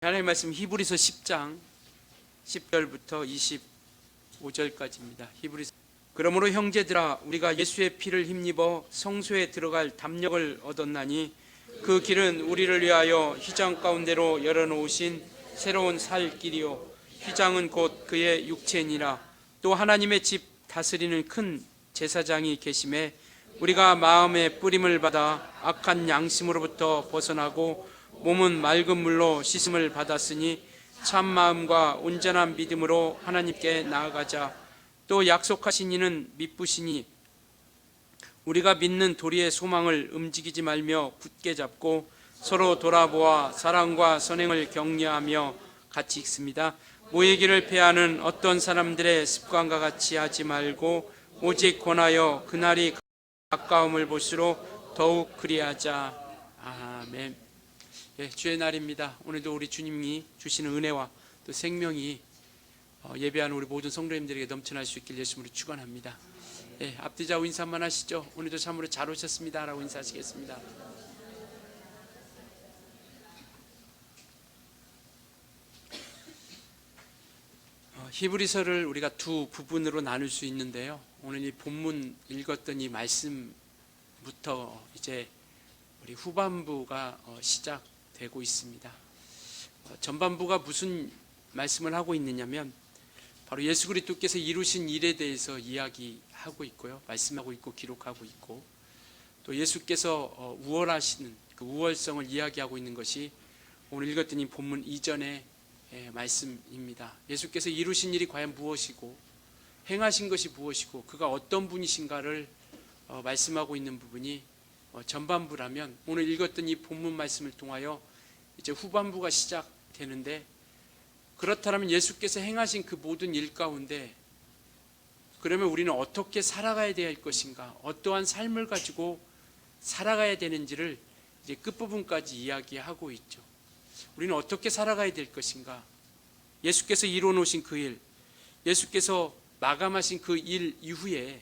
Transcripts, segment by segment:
하나님의 말씀 히브리서 10장 10절부터 25절까지입니다. 히브리서. 그러므로 형제들아 우리가 예수의 피를 힘입어 성소에 들어갈 담력을 얻었나니 그 길은 우리를 위하여 휘장 가운데로 열어놓으신 새로운 살 길이요 휘장은 곧 그의 육체니라. 또 하나님의 집 다스리는 큰 제사장이 계심에 우리가 마음의 뿌림을 받아 악한 양심으로부터 벗어나고 몸은 맑은 물로 씻음을 받았으니 참 마음과 온전한 믿음으로 하나님께 나아가자. 또 약속하신 이는 믿으시니 우리가 믿는 도리의 소망을 움직이지 말며 굳게 잡고 서로 돌아보아 사랑과 선행을 격려하며 같이 읽습니다. 모이기를 패하는 어떤 사람들의 습관과 같이 하지 말고 오직 권하여 그날이 가까움을 볼수록 더욱 그리하자. 아멘. 주의 날입니다. 오늘도 우리 주님이 주시는 은혜와 또 생명이 예배하는 우리 모든 성도님들에게 넘쳐날 수 있길 예수님으로 축원합니다. 앞뒤좌우 인사 한번 하시죠. 오늘도 참으로 잘 오셨습니다 라고 인사하시겠습니다. 히브리서를 우리가 두 부분으로 나눌 수 있는데요, 오늘 이 본문 읽었던 이 말씀부터 이제 우리 후반부가 시작되고 있습니다. 전반부가 무슨 말씀을 하고 있느냐면 바로 예수 그리스도께서 이루신 일에 대해서 이야기하고 있고요, 말씀하고 있고 기록하고 있고, 또 예수께서 우월하시는 그 우월성을 이야기하고 있는 것이 오늘 읽었던 이 본문 이전의 말씀입니다. 예수께서 이루신 일이 과연 무엇이고 행하신 것이 무엇이고 그가 어떤 분이신가를 말씀하고 있는 부분이 전반부라면, 오늘 읽었던 이 본문 말씀을 통하여 이제 후반부가 시작되는데, 그렇다면 예수께서 행하신 그 모든 일 가운데 그러면 우리는 어떻게 살아가야 될 것인가, 어떠한 삶을 가지고 살아가야 되는지를 이제 끝부분까지 이야기하고 있죠. 우리는 어떻게 살아가야 될 것인가, 예수께서 이루어 놓으신 그 일, 예수께서 마감하신 그 일 이후에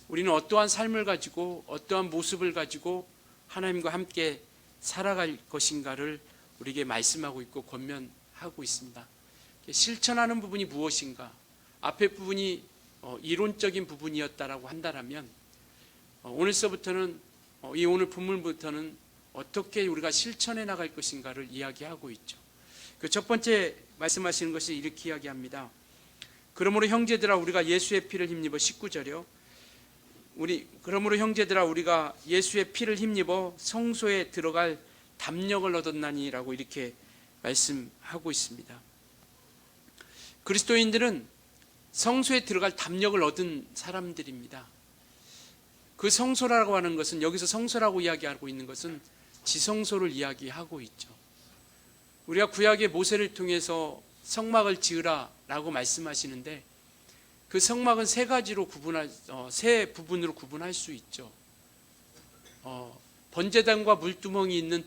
우리는 어떠한 삶을 가지고 어떠한 모습을 가지고 하나님과 함께 살아갈 것인가를 우리에게 말씀하고 있고 권면하고 있습니다. 실천하는 부분이 무엇인가, 앞에 부분이 이론적인 부분이었다라고 한다면 오늘서부터는 이 오늘 본문부터는 어떻게 우리가 실천해 나갈 것인가를 이야기하고 있죠. 그 첫 번째 말씀하시는 것이 이렇게 이야기합니다. 그러므로 형제들아 우리가 예수의 피를 힘입어, 19절이요. 그러므로 형제들아 우리가 예수의 피를 힘입어 성소에 들어갈 담력을 얻었나니라고 이렇게 말씀하고 있습니다. 그리스도인들은 성소에 들어갈 담력을 얻은 사람들입니다. 그 성소라고 하는 것은, 여기서 성소라고 이야기하고 있는 것은 지성소를 이야기하고 있죠. 우리가 구약의 모세를 통해서 성막을 지으라라고 말씀하시는데, 그 성막은 세 부분으로 구분할 수 있죠. 번제단과 물두멍이 있는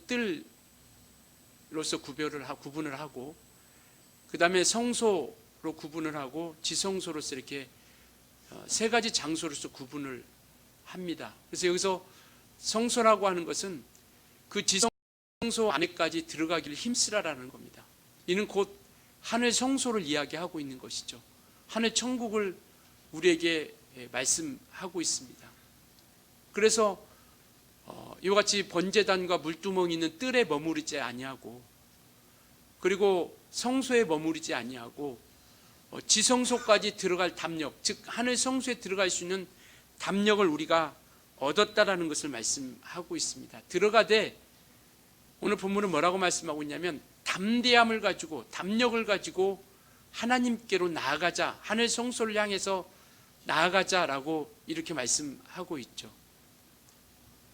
뜰로서 구분을 하고, 그 다음에 성소로 구분을 하고, 지성소로서 이렇게 세 가지 장소로서 구분을 합니다. 그래서 여기서 성소라고 하는 것은 그 지성소 안에까지 들어가기를 힘쓰라라는 겁니다. 이는 곧 하늘 성소를 이야기하고 있는 것이죠. 하늘 천국을 우리에게 말씀하고 있습니다. 그래서 이와 같이 번제단과 물두멍이 있는 뜰에 머무르지 아니하고, 그리고 성소에 머무르지 아니하고 지성소까지 들어갈 담력, 즉 하늘 성소에 들어갈 수 있는 담력을 우리가 얻었다라는 것을 말씀하고 있습니다. 들어가되 오늘 본문은 뭐라고 말씀하고 있냐면, 담대함을 가지고, 담력을 가지고 하나님께로 나아가자, 하늘 성소를 향해서 나아가자라고 이렇게 말씀하고 있죠.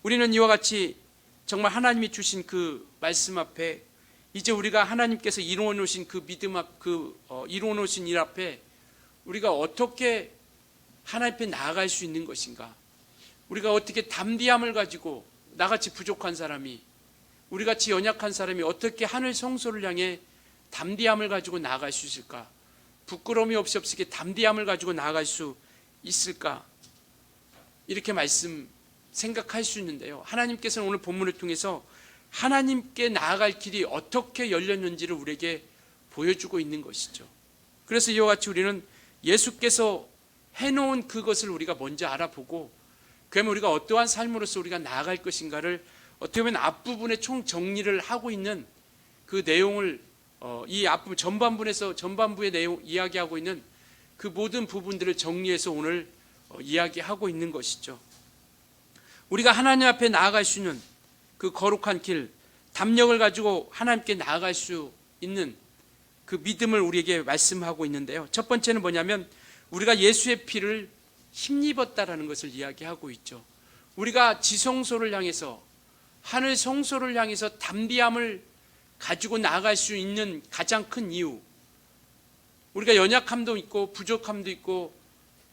우리는 이와 같이 정말 하나님이 주신 그 말씀 앞에, 이제 우리가 하나님께서 이루어 놓으신 그 믿음 이루어 놓으신 일 앞에 우리가 어떻게 하나님 앞에 나아갈 수 있는 것인가, 우리가 어떻게 담대함을 가지고, 나같이 부족한 사람이, 우리같이 연약한 사람이 어떻게 하늘 성소를 향해 담대함을 가지고 나아갈 수 있을까, 부끄러움이 없이 담대함을 가지고 나아갈 수 있을까, 이렇게 생각할 수 있는데요, 하나님께서는 오늘 본문을 통해서 하나님께 나아갈 길이 어떻게 열렸는지를 우리에게 보여주고 있는 것이죠. 그래서 이와 같이 우리는 예수께서 해놓은 그것을 우리가 먼저 알아보고, 그러면 우리가 어떠한 삶으로서 우리가 나아갈 것인가를 어떻게 보면 앞부분에 총 정리를 하고 있는 그 내용을 이 앞부분 전반부의 내용 이야기하고 있는 그 모든 부분들을 정리해서 오늘 이야기하고 있는 것이죠. 우리가 하나님 앞에 나아갈 수 있는 그 거룩한 길, 담력을 가지고 하나님께 나아갈 수 있는 그 믿음을 우리에게 말씀하고 있는데요. 첫 번째는 뭐냐면 우리가 예수의 피를 힘입었다라는 것을 이야기하고 있죠. 우리가 지성소를 향해서, 하늘 성소를 향해서 담대함을 가지고 나아갈 수 있는 가장 큰 이유, 우리가 연약함도 있고 부족함도 있고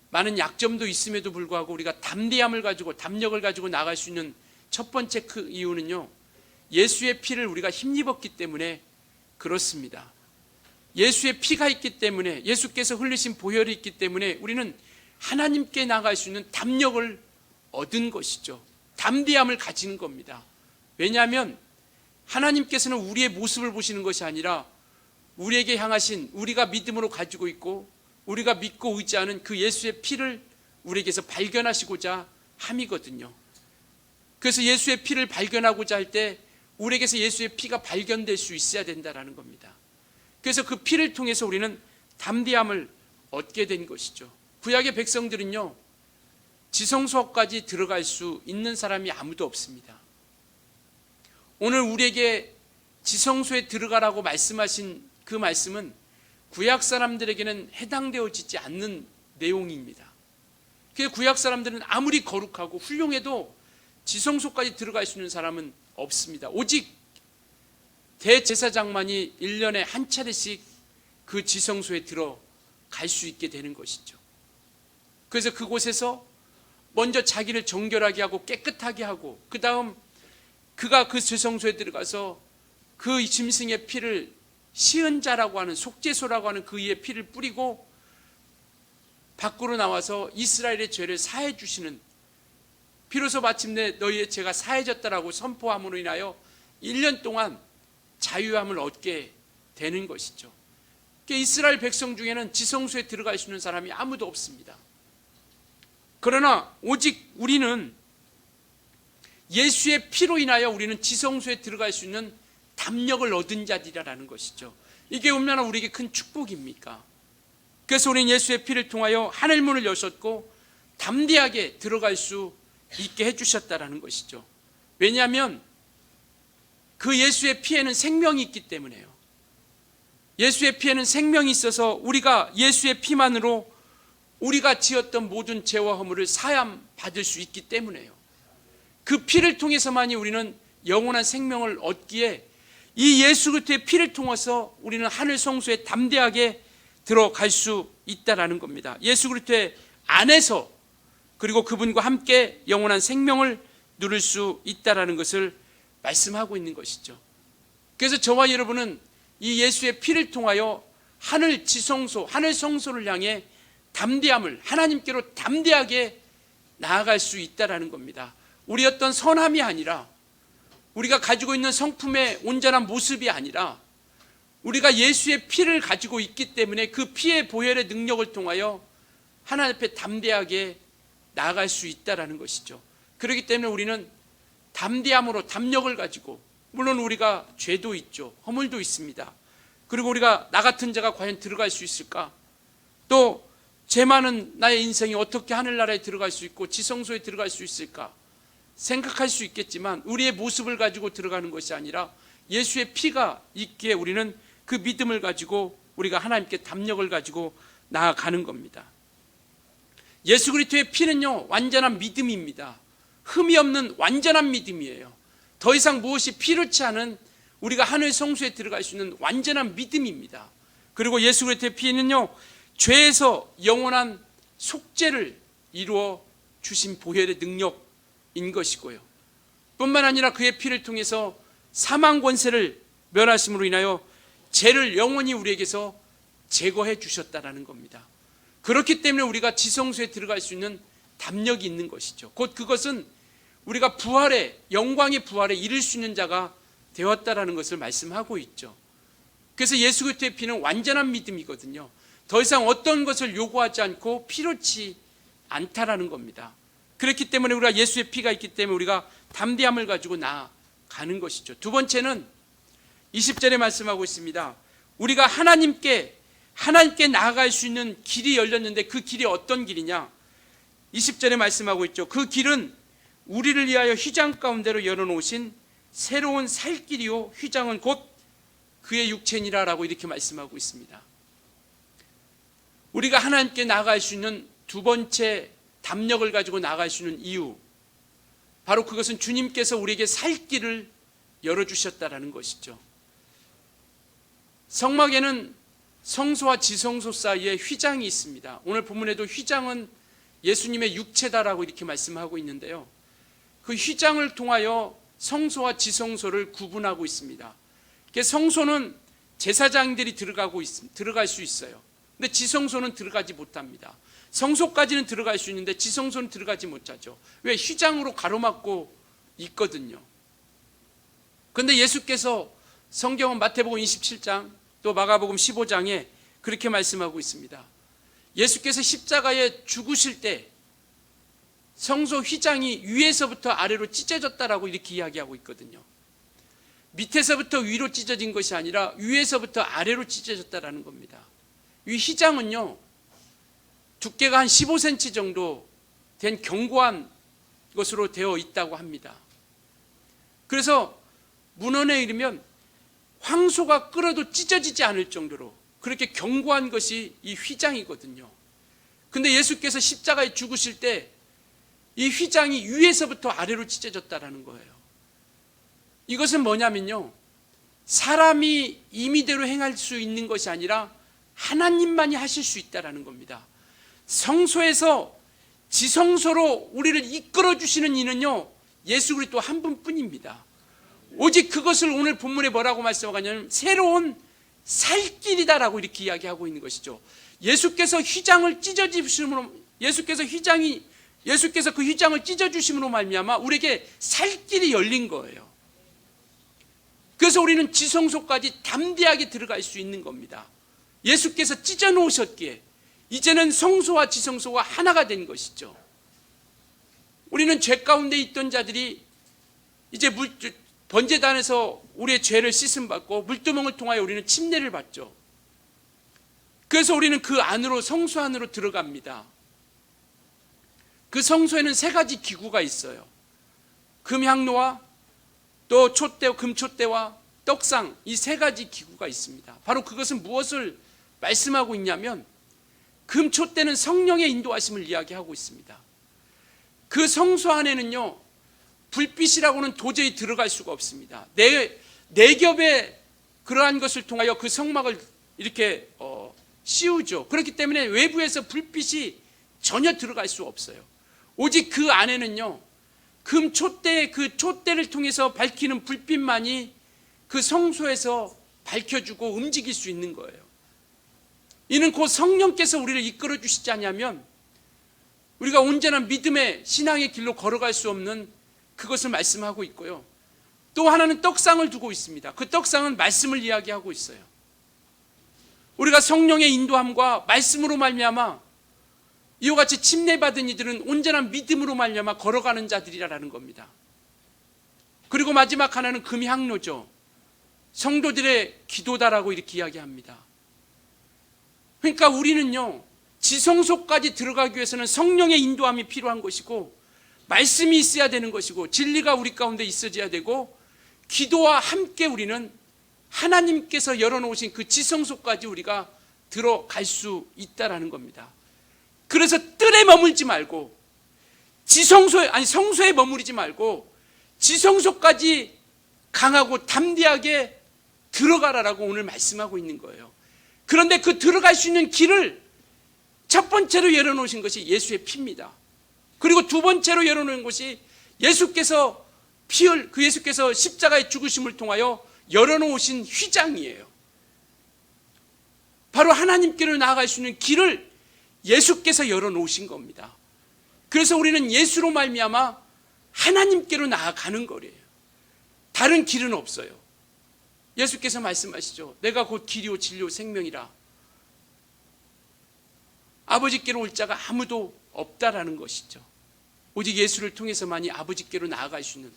많은 약점도 있음에도 불구하고 우리가 담대함을 가지고, 담력을 가지고 나아갈 수 있는 첫 번째 그 이유는요, 예수의 피를 우리가 힘입었기 때문에 그렇습니다. 예수의 피가 있기 때문에, 예수께서 흘리신 보혈이 있기 때문에 우리는 하나님께 나아갈 수 있는 담력을 얻은 것이죠. 담대함을 가지는 겁니다. 왜냐하면 하나님께서는 우리의 모습을 보시는 것이 아니라 우리에게 향하신, 우리가 믿음으로 가지고 있고 우리가 믿고 의지하는 그 예수의 피를 우리에게서 발견하시고자 함이거든요. 그래서 예수의 피를 발견하고자 할 때 우리에게서 예수의 피가 발견될 수 있어야 된다는 겁니다. 그래서 그 피를 통해서 우리는 담대함을 얻게 된 것이죠. 구약의 백성들은요, 지성소까지 들어갈 수 있는 사람이 아무도 없습니다. 오늘 우리에게 지성소에 들어가라고 말씀하신 그 말씀은 구약 사람들에게는 해당되어지지 않는 내용입니다. 그래서 구약 사람들은 아무리 거룩하고 훌륭해도 지성소까지 들어갈 수 있는 사람은 없습니다. 오직 대제사장만이 1년에 한 차례씩 그 지성소에 들어갈 수 있게 되는 것이죠. 그래서 그곳에서 먼저 자기를 정결하게 하고 깨끗하게 하고, 그 다음 그가 그 지성소에 들어가서 그 짐승의 피를, 시은자라고 하는, 속죄소라고 하는 그 이의 피를 뿌리고 밖으로 나와서 이스라엘의 죄를 사해 주시는, 비로소 마침내 너희의 죄가 사해졌다라고 선포함으로 인하여 1년 동안 자유함을 얻게 되는 것이죠. 이스라엘 백성 중에는 지성소에 들어갈 수 있는 사람이 아무도 없습니다. 그러나 오직 우리는 예수의 피로 인하여 우리는 지성소에 들어갈 수 있는 담력을 얻은 자들이라는 것이죠. 이게 얼마나 우리에게 큰 축복입니까? 그래서 우리는 예수의 피를 통하여 하늘문을 여셨고 담대하게 들어갈 수 있게 해주셨다라는 것이죠. 왜냐하면 그 예수의 피에는 생명이 있기 때문에요. 예수의 피에는 생명이 있어서 우리가 예수의 피만으로 우리가 지었던 모든 죄와 허물을 사함 받을 수 있기 때문에요. 그 피를 통해서만이 우리는 영원한 생명을 얻기에 이 예수 그리스도의 피를 통해서 우리는 하늘 성소에 담대하게 들어갈 수 있다라는 겁니다. 예수 그리스도의 안에서, 그리고 그분과 함께 영원한 생명을 누릴 수 있다라는 것을 말씀하고 있는 것이죠. 그래서 저와 여러분은 이 예수의 피를 통하여 하늘 지성소, 하늘 성소를 향해 담대함을, 하나님께로 담대하게 나아갈 수 있다라는 겁니다. 우리 어떤 선함이 아니라, 우리가 가지고 있는 성품의 온전한 모습이 아니라, 우리가 예수의 피를 가지고 있기 때문에 그 피의 보혈의 능력을 통하여 하나님 앞에 담대하게 나아갈 수 있다라는 것이죠. 그렇기 때문에 우리는 담대함으로 담력을 가지고, 물론 우리가 죄도 있죠, 허물도 있습니다. 그리고 우리가 나 같은 자가 과연 들어갈 수 있을까? 또 죄 많은 나의 인생이 어떻게 하늘나라에 들어갈 수 있고 지성소에 들어갈 수 있을까 생각할 수 있겠지만, 우리의 모습을 가지고 들어가는 것이 아니라 예수의 피가 있기에 우리는 그 믿음을 가지고 우리가 하나님께 담력을 가지고 나아가는 겁니다. 예수 그리스도의 피는요, 완전한 믿음입니다. 흠이 없는 완전한 믿음이에요. 더 이상 무엇이 필요치 않은, 우리가 하늘 성소에 들어갈 수 있는 완전한 믿음입니다. 그리고 예수 그리스도의 피는요, 죄에서 영원한 속죄를 이루어 주신 보혈의 능력인 것이고요, 뿐만 아니라 그의 피를 통해서 사망 권세를 멸하심으로 인하여 죄를 영원히 우리에게서 제거해 주셨다라는 겁니다. 그렇기 때문에 우리가 지성소에 들어갈 수 있는 담력이 있는 것이죠. 곧 그것은 우리가 부활의, 영광의 부활에 이를 수 있는 자가 되었다라는 것을 말씀하고 있죠. 그래서 예수 그리스도의 피는 완전한 믿음이거든요. 더 이상 어떤 것을 요구하지 않고 필요치 않다라는 겁니다. 그렇기 때문에 우리가 예수의 피가 있기 때문에 우리가 담대함을 가지고 나아가는 것이죠. 두 번째는 20절에 말씀하고 있습니다. 우리가 하나님께 나아갈 수 있는 길이 열렸는데 그 길이 어떤 길이냐? 20절에 말씀하고 있죠. 그 길은 우리를 위하여 휘장 가운데로 열어놓으신 새로운 살 길이요 휘장은 곧 그의 육체니라 라고 이렇게 말씀하고 있습니다. 우리가 하나님께 나아갈 수 있는 두 번째 담력을 가지고 나아갈 수 있는 이유, 바로 그것은 주님께서 우리에게 살 길을 열어주셨다라는 것이죠. 성막에는 성소와 지성소 사이에 휘장이 있습니다. 오늘 본문에도 휘장은 예수님의 육체다라고 이렇게 말씀하고 있는데요, 그 휘장을 통하여 성소와 지성소를 구분하고 있습니다. 성소는 제사장들이 들어갈 수 있어요. 근데 지성소는 들어가지 못합니다. 성소까지는 들어갈 수 있는데 지성소는 들어가지 못하죠. 왜? 휘장으로 가로막고 있거든요. 그런데 예수께서 성경은 마태복음 27장 또 마가복음 15장에 그렇게 말씀하고 있습니다. 예수께서 십자가에 죽으실 때 성소 휘장이 위에서부터 아래로 찢어졌다라고 이렇게 이야기하고 있거든요. 밑에서부터 위로 찢어진 것이 아니라 위에서부터 아래로 찢어졌다라는 겁니다. 이 휘장은요, 두께가 한 15cm 정도 된 견고한 것으로 되어 있다고 합니다. 그래서 문헌에 이르면 황소가 끌어도 찢어지지 않을 정도로 그렇게 견고한 것이 이 휘장이거든요. 근데 예수께서 십자가에 죽으실 때 이 휘장이 위에서부터 아래로 찢어졌다라는 거예요. 이것은 뭐냐면요, 사람이 임의대로 행할 수 있는 것이 아니라 하나님만이 하실 수 있다라는 겁니다. 성소에서 지성소로 우리를 이끌어 주시는 이는요, 예수 그리스도 한 분뿐입니다. 오직 그것을 오늘 본문에 뭐라고 말씀하냐면 새로운 살 길이다라고 이렇게 이야기하고 있는 것이죠. 예수께서 휘장을 찢어주심으로, 예수께서 그 휘장을 찢어주심으로 말미암아 우리에게 살 길이 열린 거예요. 그래서 우리는 지성소까지 담대하게 들어갈 수 있는 겁니다. 예수께서 찢어 놓으셨기에 이제는 성소와 지성소가 하나가 된 것이죠. 우리는 죄 가운데 있던 자들이 이제 번제단에서 우리의 죄를 씻음받고 물두멍을 통하여 우리는 침례를 받죠. 그래서 우리는 그 안으로, 성소 안으로 들어갑니다. 그 성소에는 세 가지 기구가 있어요. 금향로와 또 금촛대와 떡상, 이 세 가지 기구가 있습니다. 바로 그것은 무엇을 말씀하고 있냐면 금촛대는 성령의 인도하심을 이야기하고 있습니다. 그 성소 안에는요, 불빛이라고는 도저히 들어갈 수가 없습니다. 네 겹의 그러한 것을 통하여 그 성막을 이렇게 씌우죠. 그렇기 때문에 외부에서 불빛이 전혀 들어갈 수 없어요. 오직 그 안에는요, 금촛대의 그 촛대를 통해서 밝히는 불빛만이 그 성소에서 밝혀주고 움직일 수 있는 거예요. 이는 곧 성령께서 우리를 이끌어 주시지 않냐면 우리가 온전한 믿음의 신앙의 길로 걸어갈 수 없는 그것을 말씀하고 있고요. 또 하나는 떡상을 두고 있습니다. 그 떡상은 말씀을 이야기하고 있어요. 우리가 성령의 인도함과 말씀으로 말미암아 이와 같이 침례받은 이들은 온전한 믿음으로 말미암아 걸어가는 자들이라는 겁니다. 그리고 마지막 하나는 금향로죠. 성도들의 기도다라고 이렇게 이야기합니다. 그러니까 우리는요, 지성소까지 들어가기 위해서는 성령의 인도함이 필요한 것이고 말씀이 있어야 되는 것이고 진리가 우리 가운데 있어져야 되고 기도와 함께 우리는 하나님께서 열어놓으신 그 지성소까지 우리가 들어갈 수 있다라는 겁니다. 그래서 뜰에 머물지 말고 성소에 머무르지 말고 지성소까지 강하고 담대하게 들어가라라고 오늘 말씀하고 있는 거예요. 그런데 그 들어갈 수 있는 길을 첫 번째로 열어놓으신 것이 예수의 피입니다. 그리고 두 번째로 열어놓은 것이 예수께서 십자가의 죽으심을 통하여 열어놓으신 휘장이에요. 바로 하나님께로 나아갈 수 있는 길을 예수께서 열어놓으신 겁니다. 그래서 우리는 예수로 말미암아 하나님께로 나아가는 거예요. 다른 길은 없어요. 예수께서 말씀하시죠. 내가 곧 길이요 진리요 생명이라. 아버지께로 올 자가 아무도 없다라는 것이죠. 오직 예수를 통해서만이 아버지께로 나아갈 수 있는,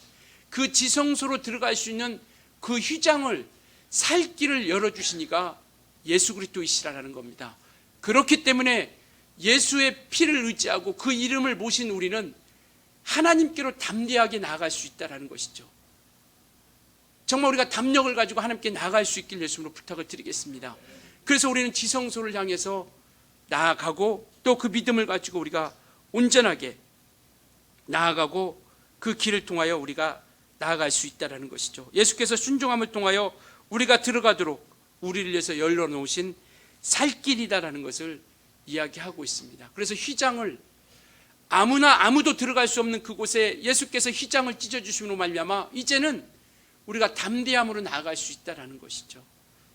그 지성소로 들어갈 수 있는 그 휘장을, 살 길을 열어주시니까 예수 그리스도이시라는 겁니다. 그렇기 때문에 예수의 피를 의지하고 그 이름을 모신 우리는 하나님께로 담대하게 나아갈 수 있다는 것이죠. 정말 우리가 담력을 가지고 하나님께 나아갈 수 있길 예수님으로 부탁을 드리겠습니다. 그래서 우리는 지성소를 향해서 나아가고, 또 그 믿음을 가지고 우리가 온전하게 나아가고 그 길을 통하여 우리가 나아갈 수 있다는 것이죠. 예수께서 순종함을 통하여 우리가 들어가도록 우리를 위해서 열어놓으신 살 길이다라는 것을 이야기하고 있습니다. 그래서 휘장을, 아무도 들어갈 수 없는 그곳에 예수께서 휘장을 찢어주심으로 말미암아 이제는 우리가 담대함으로 나아갈 수 있다는 것이죠.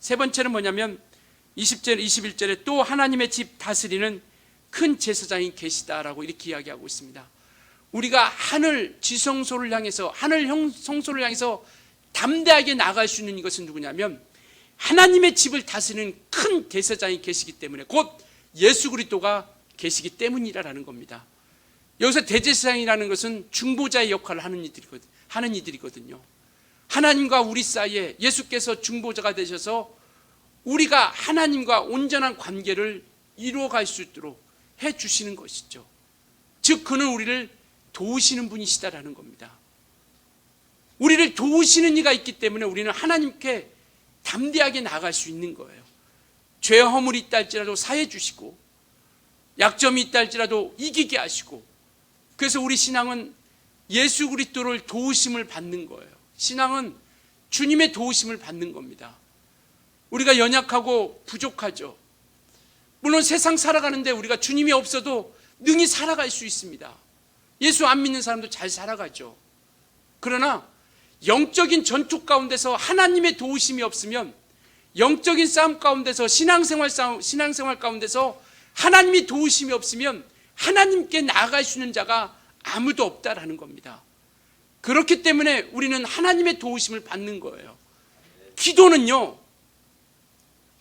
세 번째는 뭐냐면 20절, 21절에 또 하나님의 집 다스리는 큰 제사장이 계시다라고 이렇게 이야기하고 있습니다. 우리가 하늘 지성소를 향해서, 하늘 성소를 향해서 담대하게 나아갈 수 있는 이것은 누구냐면 하나님의 집을 다스리는 큰 대제사장이 계시기 때문에, 곧 예수 그리스도가 계시기 때문이라는 겁니다. 여기서 대제사장이라는 것은 중보자의 역할을 하는 이들이거든요. 하나님과 우리 사이에 예수께서 중보자가 되셔서 우리가 하나님과 온전한 관계를 이루어갈 수 있도록 해주시는 것이죠. 즉 그는 우리를 도우시는 분이시다라는 겁니다. 우리를 도우시는 이가 있기 때문에 우리는 하나님께 담대하게 나아갈 수 있는 거예요. 죄 허물이 있다 할지라도 사해 주시고, 약점이 있다 할지라도 이기게 하시고, 그래서 우리 신앙은 예수 그리스도를 도우심을 받는 거예요. 신앙은 주님의 도우심을 받는 겁니다. 우리가 연약하고 부족하죠. 물론 세상 살아가는데 우리가 주님이 없어도 능히 살아갈 수 있습니다. 예수 안 믿는 사람도 잘 살아가죠. 그러나 영적인 전투 가운데서 하나님의 도우심이 없으면, 영적인 싸움 가운데서 신앙생활 가운데서 하나님이 도우심이 없으면 하나님께 나아갈 수 있는 자가 아무도 없다라는 겁니다. 그렇기 때문에 우리는 하나님의 도우심을 받는 거예요. 기도는요,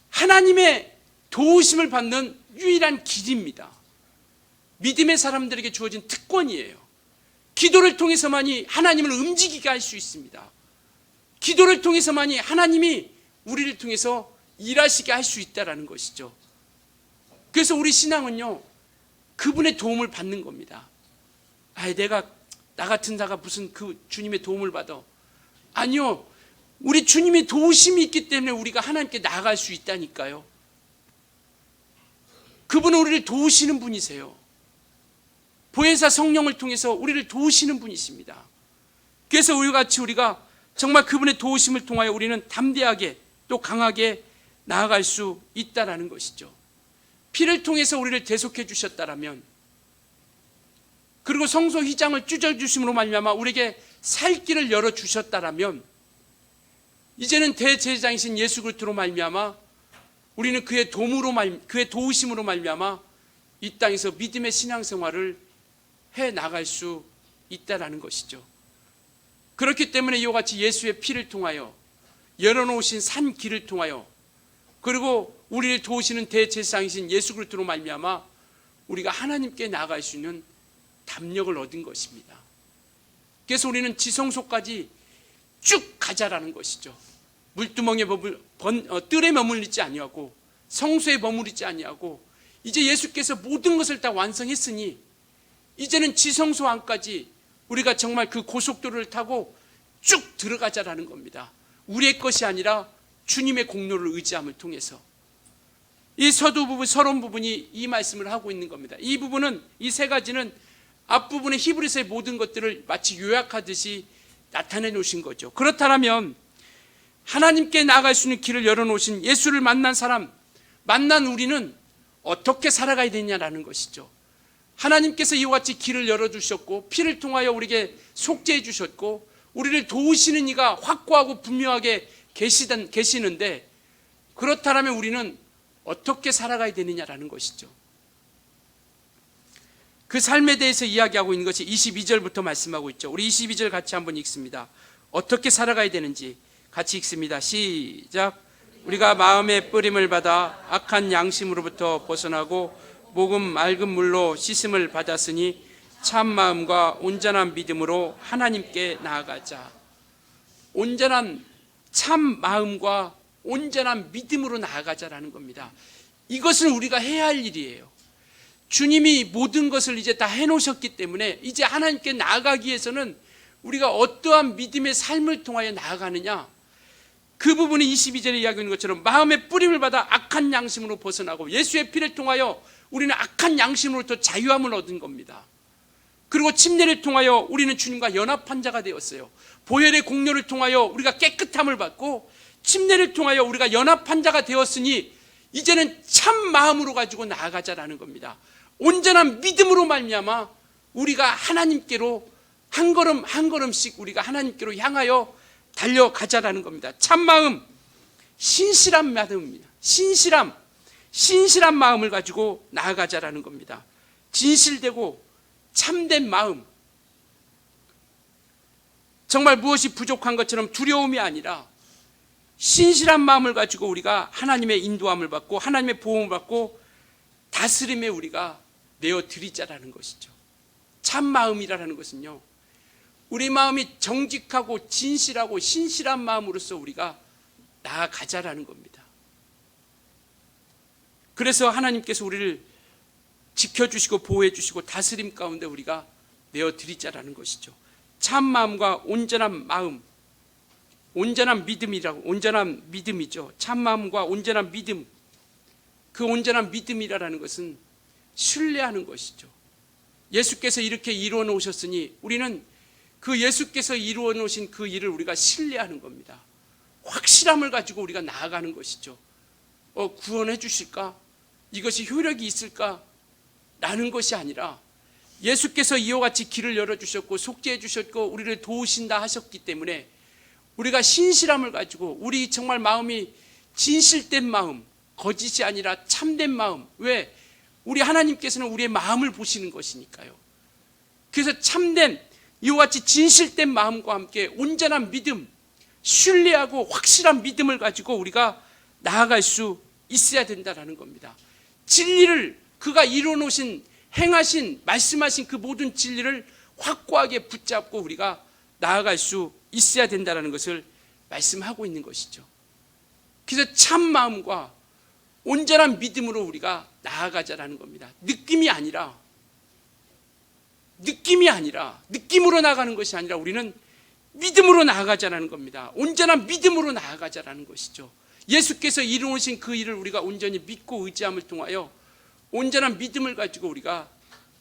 하나님의 도우심을 받는 유일한 길입니다. 믿음의 사람들에게 주어진 특권이에요. 기도를 통해서만이 하나님을 움직이게 할 수 있습니다. 기도를 통해서만이 하나님이 우리를 통해서 일하시게 할 수 있다는 것이죠. 그래서 우리 신앙은요, 그분의 도움을 받는 겁니다. 나 같은 자가 무슨 그 주님의 도움을 받아. 아니요, 우리 주님의 도우심이 있기 때문에 우리가 하나님께 나아갈 수 있다니까요. 그분은 우리를 도우시는 분이세요. 보혜사 성령을 통해서 우리를 도우시는 분이십니다. 그래서 우리 같이 우리가 정말 그분의 도우심을 통하여 우리는 담대하게 또 강하게 나아갈 수 있다라는 것이죠. 피를 통해서 우리를 대속해 주셨다라면, 그리고 성소 휘장을 찢어주심으로 말미암아 우리에게 살 길을 열어 주셨다라면, 이제는 대제사장이신 예수 그리스도로 말미암아 우리는 그의 도우심으로 말미암아 이 땅에서 믿음의 신앙생활을 해 나갈 수 있다라는 것이죠. 그렇기 때문에 이와 같이 예수의 피를 통하여, 열어놓으신 산 길을 통하여, 그리고 우리를 도우시는 대제사장이신 예수 그리스도로 말미암아 우리가 하나님께 나아갈 수 있는 담력을 얻은 것입니다. 그래서 우리는 지성소까지 쭉 가자라는 것이죠. 물두멍에 뜰에 머물리지 아니하고 성소에 머무르지 아니하고, 이제 예수께서 모든 것을 다 완성했으니 이제는 지성소 안까지 우리가 정말 그 고속도로를 타고 쭉 들어가자라는 겁니다. 우리의 것이 아니라 주님의 공로를 의지함을 통해서. 이 서론 부분이 이 말씀을 하고 있는 겁니다. 이 부분은, 이 세 가지는 앞부분의 히브리서의 모든 것들을 마치 요약하듯이 나타내 놓으신 거죠. 그렇다면 하나님께 나아갈 수 있는 길을 열어놓으신 예수를 만난 사람, 만난 우리는 어떻게 살아가야 되냐라는 것이죠. 하나님께서 이와 같이 길을 열어주셨고 피를 통하여 우리에게 속죄해 주셨고 우리를 도우시는 이가 확고하고 분명하게 계시는데, 그렇다면 우리는 어떻게 살아가야 되느냐라는 것이죠. 그 삶에 대해서 이야기하고 있는 것이 22절부터 말씀하고 있죠. 우리 22절 같이 한번 읽습니다. 어떻게 살아가야 되는지, 같이 읽습니다. 시작. 우리가 마음의 뿌림을 받아 악한 양심으로부터 벗어나고 목은 맑은 물로 씻음을 받았으니 참 마음과 온전한 믿음으로 하나님께 나아가자. 온전한 참 마음과 온전한 믿음으로 나아가자라는 겁니다. 이것은 우리가 해야 할 일이에요. 주님이 모든 것을 이제 다 해놓으셨기 때문에 이제 하나님께 나아가기 위해서는 우리가 어떠한 믿음의 삶을 통하여 나아가느냐, 그 부분이 22절에 이야기하는 것처럼 마음의 뿌림을 받아 악한 양심으로 벗어나고 예수의 피를 통하여 우리는 악한 양심으로부터 자유함을 얻은 겁니다. 그리고 침례를 통하여 우리는 주님과 연합한 자가 되었어요. 보혈의 공로를 통하여 우리가 깨끗함을 받고 침례를 통하여 우리가 연합한 자가 되었으니 이제는 참 마음으로 가지고 나아가자라는 겁니다. 온전한 믿음으로 말미암아 우리가 하나님께로 한 걸음 한 걸음씩 우리가 하나님께로 향하여 달려가자라는 겁니다. 참 마음, 신실한 마음입니다. 신실한 마음을 가지고 나아가자라는 겁니다. 진실되고 참된 마음, 정말 무엇이 부족한 것처럼 두려움이 아니라 신실한 마음을 가지고 우리가 하나님의 인도함을 받고 하나님의 보호를 받고 다스림에 우리가 내어드리자라는 것이죠. 참 마음이라는 것은요, 우리 마음이 정직하고 진실하고 신실한 마음으로서 우리가 나아가자라는 겁니다. 그래서 하나님께서 우리를 지켜주시고 보호해주시고 다스림 가운데 우리가 내어드리자라는 것이죠. 참 마음과 온전한 마음, 온전한 믿음이죠. 참 마음과 온전한 믿음, 그 온전한 믿음이라는 것은 신뢰하는 것이죠. 예수께서 이렇게 이루어 놓으셨으니 우리는 그 예수께서 이루어 놓으신 그 일을 우리가 신뢰하는 겁니다. 확실함을 가지고 우리가 나아가는 것이죠. 구원해 주실까? 이것이 효력이 있을까? 라는 것이 아니라 예수께서 이와 같이 길을 열어주셨고 속죄해 주셨고 우리를 도우신다 하셨기 때문에 우리가 신실함을 가지고 우리 정말 마음이 진실된 마음, 거짓이 아니라 참된 마음. 왜? 우리 하나님께서는 우리의 마음을 보시는 것이니까요. 그래서 참된 이와 같이 진실된 마음과 함께 온전한 믿음, 신뢰하고 확실한 믿음을 가지고 우리가 나아갈 수 있어야 된다는 겁니다. 진리를 그가 이루어 놓으신, 행하신, 말씀하신 그 모든 진리를 확고하게 붙잡고 우리가 나아갈 수 있어야 된다는 것을 말씀하고 있는 것이죠. 그래서 참 마음과 온전한 믿음으로 우리가 나아가자라는 겁니다. 느낌이 아니라 느낌으로 나가는 것이 아니라 우리는 믿음으로 나아가자라는 겁니다. 온전한 믿음으로 나아가자라는 것이죠. 예수께서 이루어오신 그 일을 우리가 온전히 믿고 의지함을 통하여 온전한 믿음을 가지고 우리가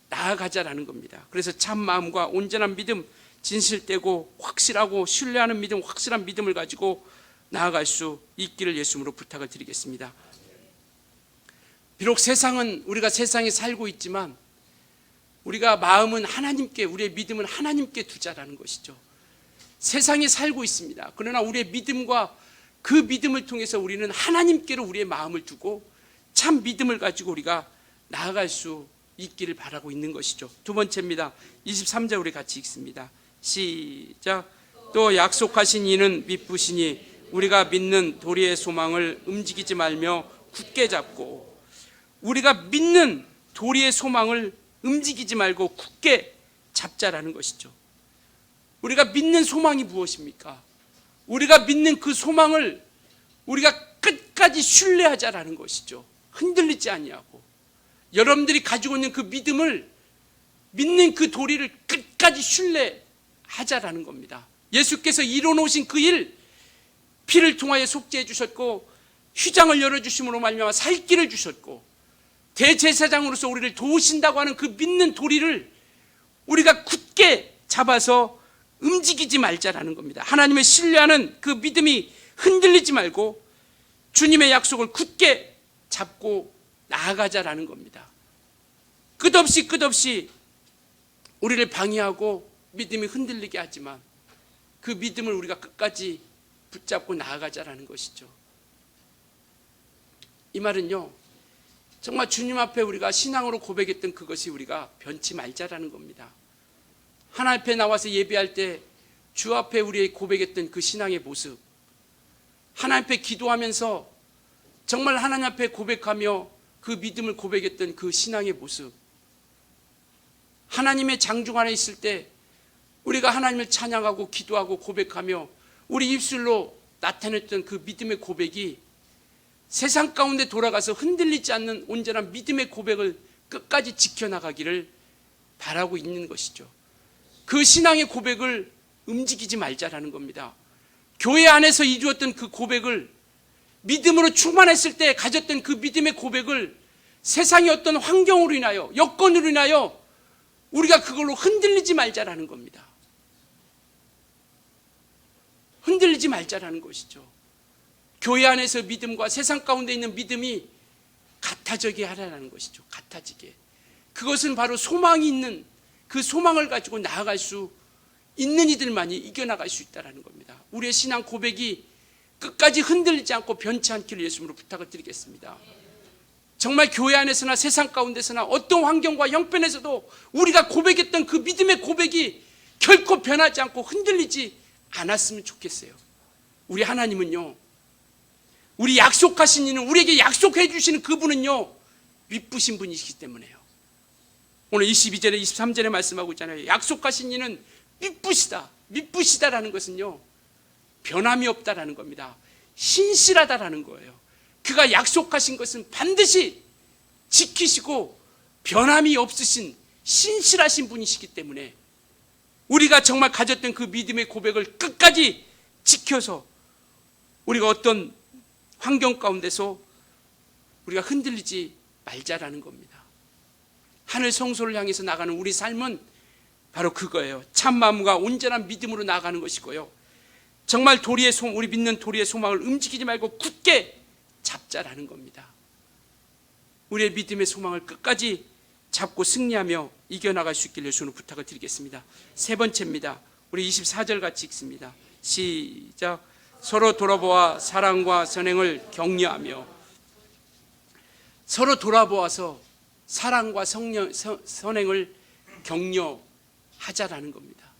나아가자라는 겁니다. 그래서 참 마음과 온전한 믿음, 진실되고 확실하고 신뢰하는 믿음, 확실한 믿음을 가지고 나아갈 수 있기를 예수님으로 부탁을 드리겠습니다. 비록 세상은 우리가 세상에 살고 있지만 우리가 마음은 하나님께, 우리의 믿음은 하나님께 두자라는 것이죠. 세상에 살고 있습니다. 그러나 우리의 믿음과 그 믿음을 통해서 우리는 하나님께로 우리의 마음을 두고 참 믿음을 가지고 우리가 나아갈 수 있기를 바라고 있는 것이죠. 두 번째입니다. 23절 우리 같이 읽습니다. 시작. 또 약속하신 이는 미쁘시니 우리가 믿는 도리의 소망을 움직이지 말며 굳게 잡고, 우리가 믿는 도리의 소망을 움직이지 말고 굳게 잡자라는 것이죠. 우리가 믿는 소망이 무엇입니까? 우리가 믿는 그 소망을 우리가 끝까지 신뢰하자라는 것이죠. 흔들리지 아니하고 여러분들이 가지고 있는 그 믿음을, 믿는 그 도리를 끝까지 신뢰하자라는 겁니다. 예수께서 이뤄놓으신 그 일, 피를 통하여 속죄해 주셨고 휘장을 열어주심으로 말미암아 살 길을 주셨고 대제사장으로서 우리를 도우신다고 하는 그 믿는 도리를 우리가 굳게 잡아서 움직이지 말자라는 겁니다. 하나님을 신뢰하는 그 믿음이 흔들리지 말고 주님의 약속을 굳게 잡고 나아가자라는 겁니다. 끝없이 우리를 방해하고 믿음이 흔들리게 하지만 그 믿음을 우리가 끝까지 붙잡고 나아가자라는 것이죠. 이 말은요, 정말 주님 앞에 우리가 신앙으로 고백했던 그것이 우리가 변치 말자라는 겁니다. 하나님 앞에 나와서 예배할 때 주 앞에 우리의 고백했던 그 신앙의 모습, 하나님 앞에 기도하면서 정말 하나님 앞에 고백하며 그 믿음을 고백했던 그 신앙의 모습, 하나님의 장중 안에 있을 때 우리가 하나님을 찬양하고 기도하고 고백하며 우리 입술로 나타냈던 그 믿음의 고백이 세상 가운데 돌아가서 흔들리지 않는 온전한 믿음의 고백을 끝까지 지켜나가기를 바라고 있는 것이죠. 그 신앙의 고백을 움직이지 말자라는 겁니다. 교회 안에서 이루었던 그 고백을, 믿음으로 충만했을 때 가졌던 그 믿음의 고백을 세상의 어떤 환경으로 인하여, 여건으로 인하여 우리가 그걸로 흔들리지 말자라는 겁니다. 흔들리지 말자라는 것이죠. 교회 안에서 믿음과 세상 가운데 있는 믿음이 같아지게 하라는 것이죠. 같아지게. 그것은 바로 소망이 있는, 그 소망을 가지고 나아갈 수 있는 이들만이 이겨나갈 수 있다는 겁니다. 우리의 신앙 고백이 끝까지 흔들리지 않고 변치 않기를 예수님으로 부탁을 드리겠습니다. 정말 교회 안에서나 세상 가운데서나 어떤 환경과 형편에서도 우리가 고백했던 그 믿음의 고백이 결코 변하지 않고 흔들리지 않았으면 좋겠어요. 우리 하나님은요, 우리 약속하신 이는, 우리에게 약속해 주시는 그분은요, 미쁘신 분이시기 때문에요. 오늘 22절에 23절에 말씀하고 있잖아요. 약속하신 이는 미쁘시다. 미쁘시다라는 것은요, 변함이 없다라는 겁니다. 신실하다라는 거예요. 그가 약속하신 것은 반드시 지키시고 변함이 없으신 신실하신 분이시기 때문에 우리가 정말 가졌던 그 믿음의 고백을 끝까지 지켜서 우리가 어떤 환경 가운데서 우리가 흔들리지 말자라는 겁니다. 하늘 성소를 향해서 나가는 우리 삶은 바로 그거예요. 참 마음과 온전한 믿음으로 나아가는 것이고요. 정말 우리 믿는 도리의 소망을 움직이지 말고 굳게 잡자라는 겁니다. 우리의 믿음의 소망을 끝까지 잡고 승리하며 이겨나갈 수 있기를 예수님으로 부탁을 드리겠습니다. 세 번째입니다. 우리 24절 같이 읽습니다. 시작. 서로 돌아보아 사랑과 선행을 격려하며. 서로 돌아보아서 사랑과 선행을 격려하자라는 겁니다.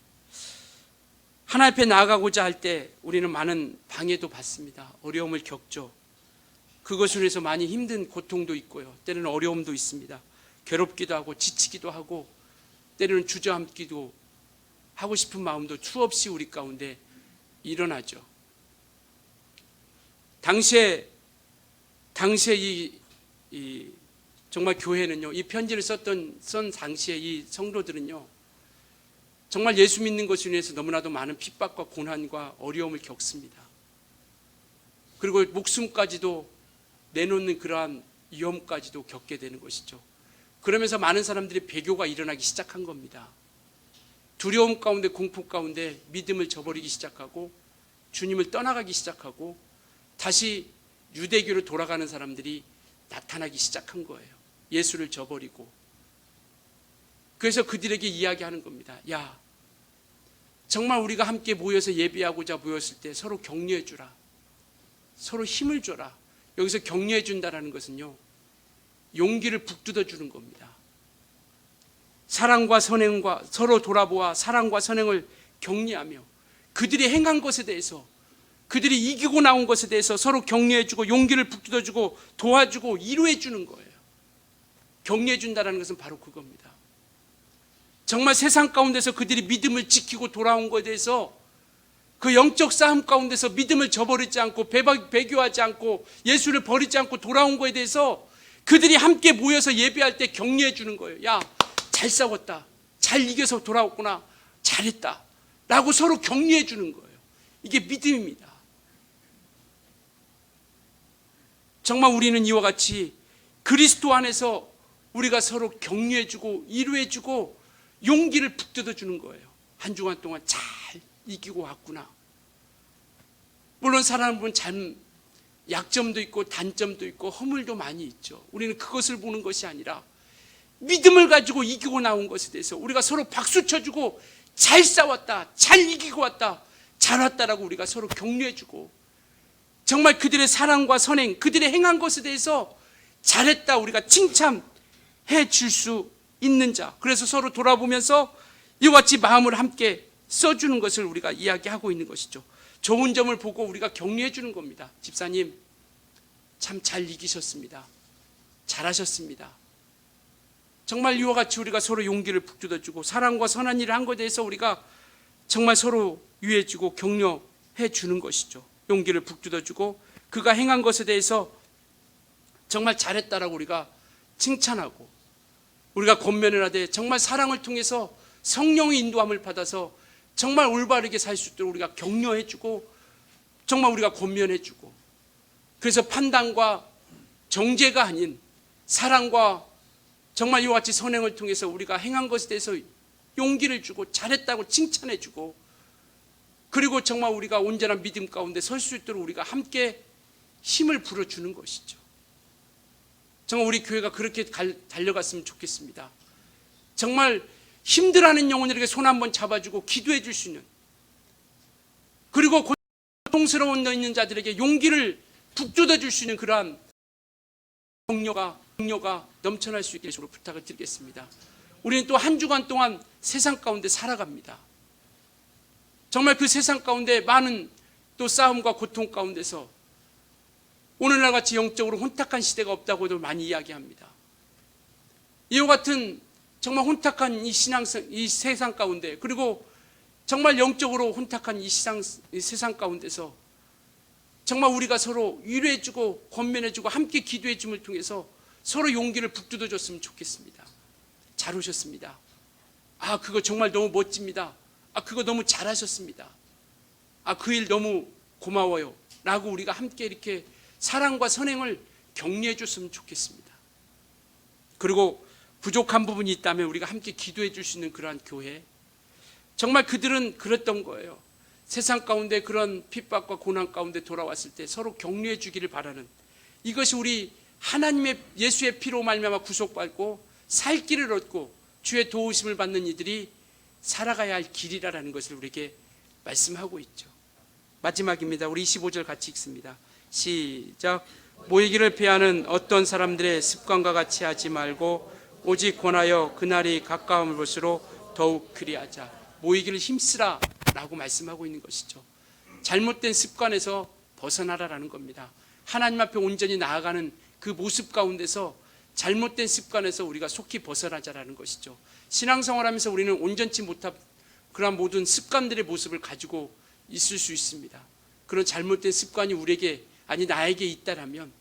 하나님 앞에 나아가고자 할 때 우리는 많은 방해도 받습니다. 어려움을 겪죠. 그것으로 해서 많이 힘든 고통도 있고요. 때로는 어려움도 있습니다. 괴롭기도 하고 지치기도 하고 때로는 주저앉기도 하고 싶은 마음도 수없이 우리 가운데 일어나죠. 당시에 정말 교회는요, 이 편지를 쓴 당시에 이 성도들은요, 정말 예수 믿는 것으로 인해서 너무나도 많은 핍박과 고난과 어려움을 겪습니다. 그리고 목숨까지도 내놓는 그러한 위험까지도 겪게 되는 것이죠. 그러면서 많은 사람들이 배교가 일어나기 시작한 겁니다. 두려움 가운데, 공포 가운데 믿음을 저버리기 시작하고 주님을 떠나가기 시작하고 다시 유대교로 돌아가는 사람들이 나타나기 시작한 거예요. 예수를 저버리고. 그래서 그들에게 이야기하는 겁니다. 야, 정말 우리가 함께 모여서 예배하고자 모였을 때 서로 격려해 주라. 서로 힘을 줘라. 여기서 격려해 준다라는 것은요, 용기를 북돋아 주는 겁니다. 사랑과 선행과 서로 돌아보아 사랑과 선행을 격려하며 그들이 행한 것에 대해서, 그들이 이기고 나온 것에 대해서 서로 격려해 주고 용기를 북돋아 주고 도와주고 위로해 주는 거예요. 격려해 준다라는 것은 바로 그겁니다. 정말 세상 가운데서 그들이 믿음을 지키고 돌아온 것에 대해서 그 영적 싸움 가운데서 믿음을 저버리지 않고 배교하지 않고 예수를 버리지 않고 돌아온 것에 대해서 그들이 함께 모여서 예배할 때 격려해 주는 거예요. 야, 잘 싸웠다. 잘 이겨서 돌아왔구나. 잘했다. 라고 서로 격려해 주는 거예요. 이게 믿음입니다. 정말 우리는 이와 같이 그리스도 안에서 우리가 서로 격려해 주고 위로해 주고 용기를 북돋아 주는 거예요. 한 주간 동안 잘 이기고 왔구나. 물론 사람은 약점도 있고 단점도 있고 허물도 많이 있죠. 우리는 그것을 보는 것이 아니라 믿음을 가지고 이기고 나온 것에 대해서 우리가 서로 박수 쳐주고 잘 싸웠다, 잘 이기고 왔다, 잘 왔다라고 우리가 서로 격려해 주고 정말 그들의 사랑과 선행, 그들의 행한 것에 대해서 잘했다 우리가 칭찬해 줄 수 있는 자. 그래서 서로 돌아보면서 이와 같이 마음을 함께 써주는 것을 우리가 이야기하고 있는 것이죠. 좋은 점을 보고 우리가 격려해 주는 겁니다. 집사님 참 잘 이기셨습니다. 잘하셨습니다. 정말 이와 같이 우리가 서로 용기를 북돋아주고 사랑과 선한 일을 한 것에 대해서 우리가 정말 서로 유해주고 격려해 주는 것이죠. 용기를 북돋아주고 그가 행한 것에 대해서 정말 잘했다라고 우리가 칭찬하고 우리가 권면을 하되 정말 사랑을 통해서 성령의 인도함을 받아서 정말 올바르게 살 수 있도록 우리가 격려해 주고 정말 우리가 권면해 주고 그래서 판단과 정죄가 아닌 사랑과 정말 이와 같이 선행을 통해서 우리가 행한 것에 대해서 용기를 주고 잘했다고 칭찬해 주고 그리고 정말 우리가 온전한 믿음 가운데 설 수 있도록 우리가 함께 힘을 불어주는 것이죠. 정말 우리 교회가 그렇게 달려갔으면 좋겠습니다. 정말 힘들어하는 영혼들에게 손 한번 잡아주고 기도해 줄 수 있는 그리고 고통스러운 있는 자들에게 용기를 북돋아 줄 수 있는 그러한 격려가 넘쳐날 수 있기를 부탁을 드리겠습니다. 우리는 또 한 주간 동안 세상 가운데 살아갑니다. 정말 그 세상 가운데 많은 또 싸움과 고통 가운데서 오늘날 같이 영적으로 혼탁한 시대가 없다고도 많이 이야기합니다. 이와 같은 정말 혼탁한 이 세상 가운데 그리고 정말 영적으로 혼탁한 이 세상 가운데서 정말 우리가 서로 위로해주고 권면해주고 함께 기도해줌을 통해서 서로 용기를 북돋아줬으면 좋겠습니다. 잘 오셨습니다. 아 그거 정말 너무 멋집니다. 아 그거 너무 잘하셨습니다. 아 그 일 너무 고마워요 라고 우리가 함께 이렇게 사랑과 선행을 격려해 줬으면 좋겠습니다. 그리고 부족한 부분이 있다면 우리가 함께 기도해 줄 수 있는 그러한 교회 정말 그들은 그랬던 거예요. 세상 가운데 그런 핍박과 고난 가운데 돌아왔을 때 서로 격려해 주기를 바라는 이것이 우리 하나님의 예수의 피로 말미암아 구속받고 살 길을 얻고 주의 도우심을 받는 이들이 살아가야 할 길이라는 것을 우리에게 말씀하고 있죠. 마지막입니다. 우리 25절 같이 읽습니다. 시작. 모이기를 피하는 어떤 사람들의 습관과 같이 하지 말고 오직 권하여 그날이 가까움을 볼수록 더욱 그리하자. 모이기를 힘쓰라 라고 말씀하고 있는 것이죠. 잘못된 습관에서 벗어나라라는 겁니다. 하나님 앞에 온전히 나아가는 그 모습 가운데서 잘못된 습관에서 우리가 속히 벗어나자라는 것이죠. 신앙생활하면서 우리는 온전치 못한 그런 모든 습관들의 모습을 가지고 있을 수 있습니다. 그런 잘못된 습관이 우리에게 아니 나에게 있다라면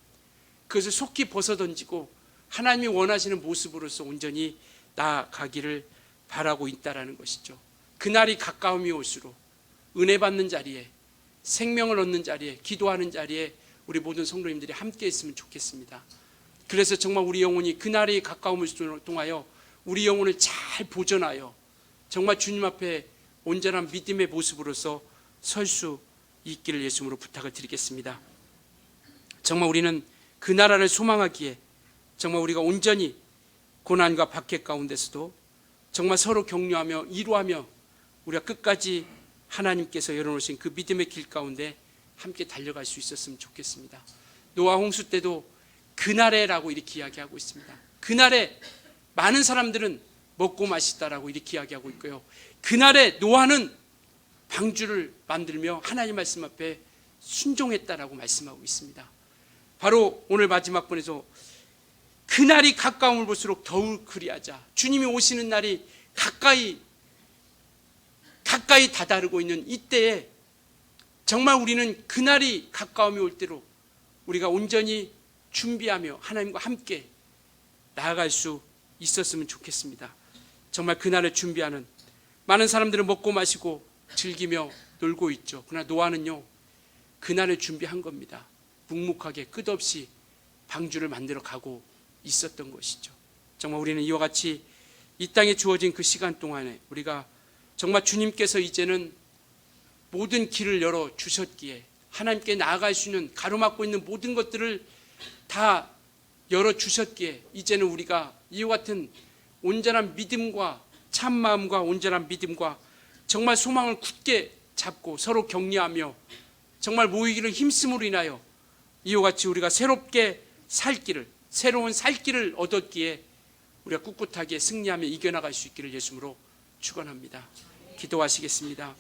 그것을 속히 벗어던지고 하나님이 원하시는 모습으로서 온전히 나아가기를 바라고 있다라는 것이죠. 그날이 가까움이 올수록 은혜 받는 자리에 생명을 얻는 자리에 기도하는 자리에 우리 모든 성도님들이 함께 있으면 좋겠습니다. 그래서 정말 우리 영혼이 그날이 가까움을 통하여 우리 영혼을 잘 보존하여 정말 주님 앞에 온전한 믿음의 모습으로서 설 수 있기를 예수님으로 부탁을 드리겠습니다. 정말 우리는 그 나라를 소망하기에 정말 우리가 온전히 고난과 박해 가운데서도 정말 서로 격려하며 위로하며 우리가 끝까지 하나님께서 열어놓으신 그 믿음의 길 가운데 함께 달려갈 수 있었으면 좋겠습니다. 노아 홍수 때도 그날에라고 이렇게 이야기하고 있습니다. 그날에 많은 사람들은 먹고 마시다라고 이렇게 이야기하고 있고요. 그날에 노아는 방주를 만들며 하나님 말씀 앞에 순종했다라고 말씀하고 있습니다. 바로 오늘 마지막 번에서 그날이 가까움을 볼수록 더욱 그리하자. 주님이 오시는 날이 가까이 다다르고 있는 이때에 정말 우리는 그날이 가까움이 올 때로 우리가 온전히 준비하며 하나님과 함께 나아갈 수 있었으면 좋겠습니다. 정말 그날을 준비하는 많은 사람들은 먹고 마시고 즐기며 놀고 있죠. 그러나 노아는요 그날을 준비한 겁니다. 묵묵하게 끝없이 방주를 만들어 가고 있었던 것이죠. 정말 우리는 이와 같이 이 땅에 주어진 그 시간 동안에 우리가 정말 주님께서 이제는 모든 길을 열어 주셨기에 하나님께 나아갈 수 있는 가로막고 있는 모든 것들을 다 열어 주셨기에 이제는 우리가 이와 같은 온전한 믿음과 참 마음과 온전한 믿음과 정말 소망을 굳게 잡고 서로 격려하며 정말 모이기를 힘쓰므로 인하여 이와 같이 우리가 새롭게 살 길을 새로운 살 길을 얻었기에 우리가 꿋꿋하게 승리하며 이겨나갈 수 있기를 예수님으로 축원합니다. 기도하시겠습니다.